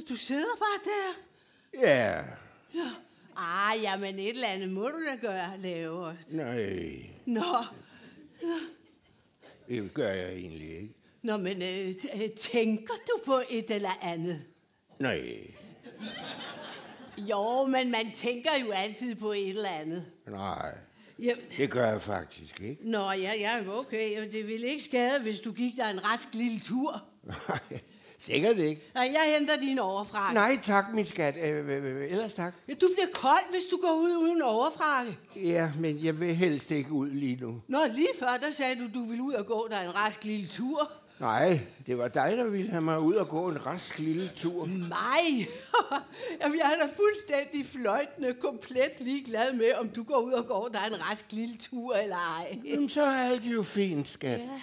Du sidder bare der? Ja. Jamen et eller andet må du da lave også. Nej, Nå, det gør jeg egentlig ikke. Nå, men tænker du på et eller andet? Nej, Jo, men man tænker jo altid på et eller andet. nej, Ja. det gør jeg faktisk ikke. Nå, ja, okay. Det ville ikke skade, hvis du gik der en rask lille tur. Nej, sikkert ikke. Nej, jeg henter din overfrakke. Nej tak, min skat. Ellers tak. Ja, du bliver kold, hvis du går ud uden overfrakke. Ja, men jeg vil helst ikke ud lige nu. Nå, lige før, der sagde du ville ud og gå der en rask lille tur. Nej, det var dig, der ville have mig ud og gå en rask lille tur. Nej! Jamen, jeg er da fuldstændig fløjtende, komplet ligeglad med, om du går ud og går der en rask lille tur eller ej. Jamen, så er alt jo fint, skat. Ja.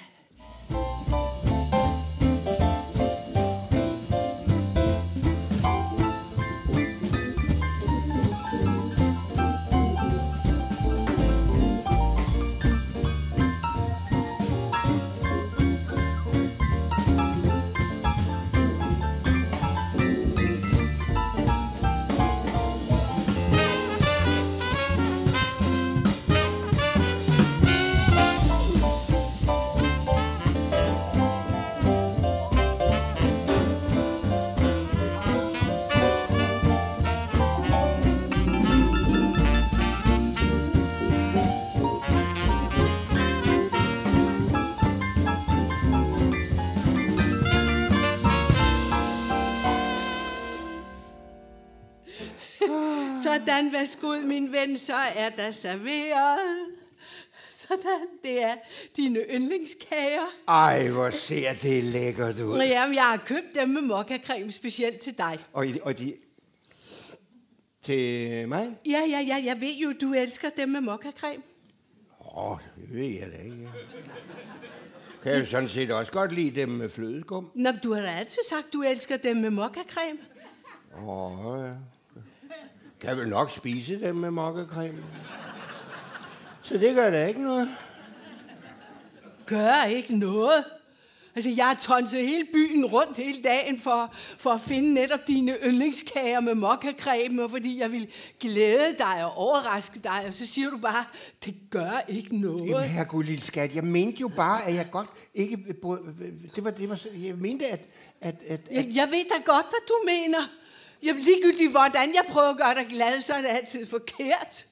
Sådan, værsgo, min ven, så er der serveret. Sådan, det er dine yndlingskager. Ej, hvor ser det lækkert ud. Jamen, jeg har købt dem med mokkacreme specielt til dig. Og de... Til mig? Ja, jeg ved jo, du elsker dem med mokkacreme. Det ved jeg da ikke. Kan jeg sådan set også godt lide dem med flødeskum? Nå, du har da altid sagt, du elsker dem med mokkacreme. Ja. Kan vel nok spise dem med mokkacreme. Så det gør da ikke noget. Gør ikke noget? Altså, jeg har tonset hele byen rundt hele dagen for at finde netop dine yndlingskager med mokkacreme, og fordi jeg vil glæde dig og overraske dig, og så siger du bare, det gør ikke noget. Jamen, herregud, lille skat, jeg mente jo bare, at jeg godt ikke... Jeg mente, at... Jeg ved da godt, hvad du mener. Jamen, ligegyldigt hvordan jeg prøver at gøre dig glad, så er det altid forkert.